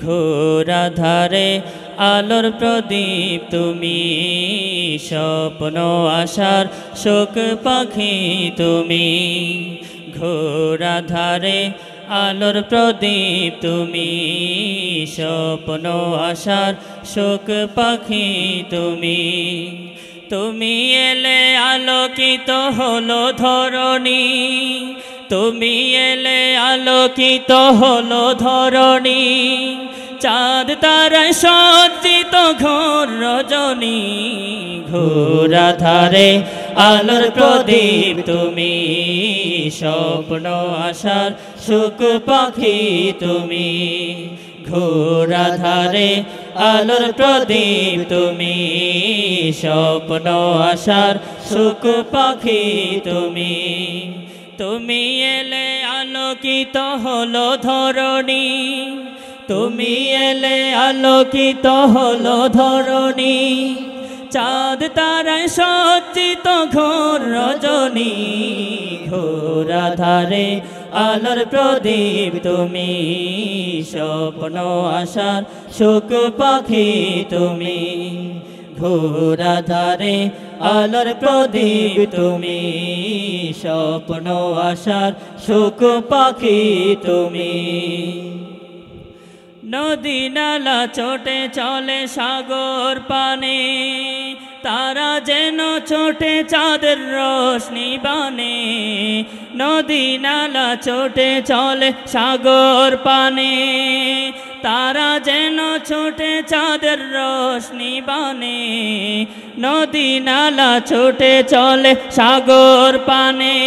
ঘোরা ধারে আলোর প্রদীপ তুমি, স্বপ্ন আশার শোক পাখি তুমি। ঘোরা ধারে আলোর প্রদীপ তুমি, স্বপ্ন আশার শোক পাখি তুমি। তুমি এলে আলোকিত হলো ধরণী, তুমি এলে আলোকিত হলো ধরণী। চাঁদ তারায় সজ্জিত ঘোর রজনী, ঘোরা ধারে আলোর প্রদীপ তুমি, স্বপ্ন আশার শোক পাখি তুমি। ঘোরা ধারে আলোর প্রদীপ তুমি, স্বপ্ন আশার শোক পাখি তুমি। তুমি এলে আলোকিত হলো ধরণী, তুমি এলে আলোকিত হলো ধরণী। চাঁদ তারায় সজ্জিত ঘোর রজনী, ঘোরা ধারে আলোর প্রদীপ তুমি, স্বপ্ন আশার শোক পাখি তুমি। ঘোরা ধারে আলোর প্রদীপ তুমি, স্বপ্ন আশার শোক পাখি তুমি। নদী নালা ছোটে চলে সাগর পানে, তারা যেন ছোটে চাঁদের রোশনি বানে। নদী নালা ছোটে চলে সাগর পানে, তারা যেন ছোটে চাঁদের রোশনি বানে। নদী নালা ছোটে চলে সাগর পানে,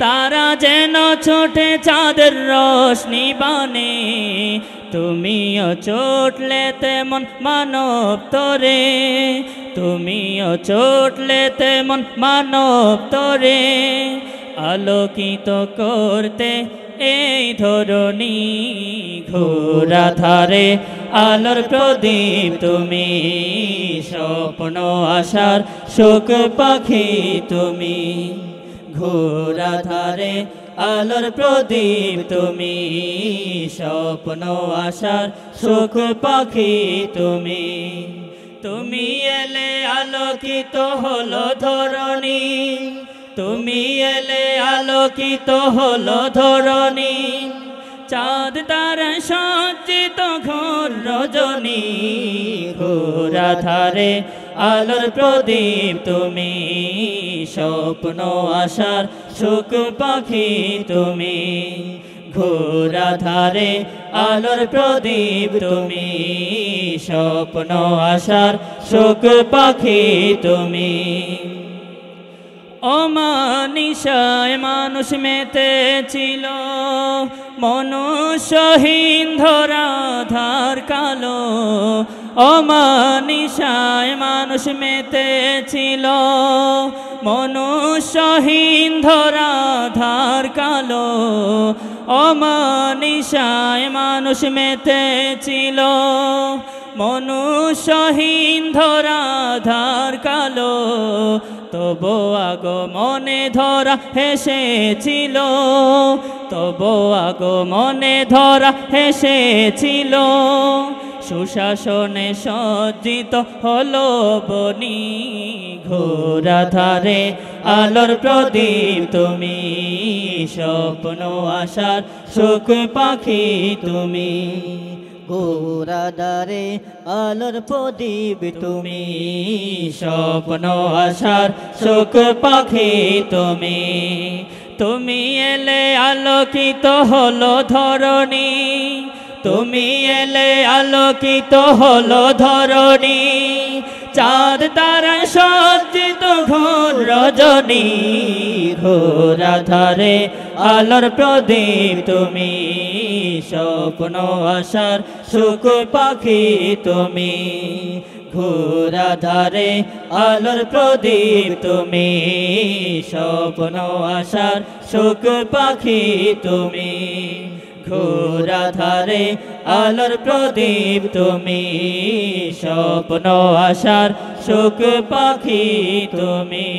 তারা যেন ছোটে চাঁদের রোশনি বানে। তুমিও চোটলে তেমন মানব তোরে, তুমিও চোটলে তেমন মানব তোরে। আলোকিত করতে এই ধরণী, ঘোরা ধারে আলোর প্রদীপ তুমি, স্বপ্ন আশার শোক পাখি তুমি। ঘোরা ধারে আলোর প্রদীপ তুমি, স্বপ্ন আশার শোক পাখি তুমি। তুমি এলে আলোকিত হলো ধরণী, তুমি এলে আলোকিত হলো ধরণী। চাঁদ তারায় সজ্জিত ঘোর রজনী, ঘোরা ধারে আলোর প্রদীপ তুমি, স্বপ্ন আশার শোক পাখি তুমি। ঘোরা ধারে আলোর প্রদীপ তুমি, স্বপ্ন আশার শোক পাখি তুমি। অমানিসায় মানুষ মেতে ছিল, মনুষ্যহীন ধরা ধার কালো। অমানিসায় মানুষ মেতে ছিল, মনুষ্যহীন ধরা ধার কালো। অমানিসায় মানুষ মেতে ছিল, মনুষ্যহীন ধরা ধার কালো। তবু আগমনে ধরা হেসেছিল, তবু আগমনে ধরা হেসেছিল। সুশাসনে সজ্জিত হলো বনি, ঘোরা ধারে আলোর প্রদীপ তুমি, স্বপ্ন আশার শোক পাখি তুমি। ঘোরা ধারে আলোর প্রদীপ তুমি, স্বপ্ন আশার শোক পাখি তুমি। তুমি এলে আলোকিত হলো ধরণী, তুমি এলে আলোকিত হলো ধরণী। চাঁদ তারায় সজ্জিত ঘোর রজনী, ঘোরা ধারে আলোর প্রদীপ তুমি, স্বপ্ন আশার শোক পাখি তুমি। ঘোরা ধারে আলোর প্রদীপ তুমি, স্বপ্ন আশার শোক পাখি তুমি। ঘোরা ধারে আলোর প্রদীপ তুমি, স্বপ্ন আশার শোক পাখি তুমি।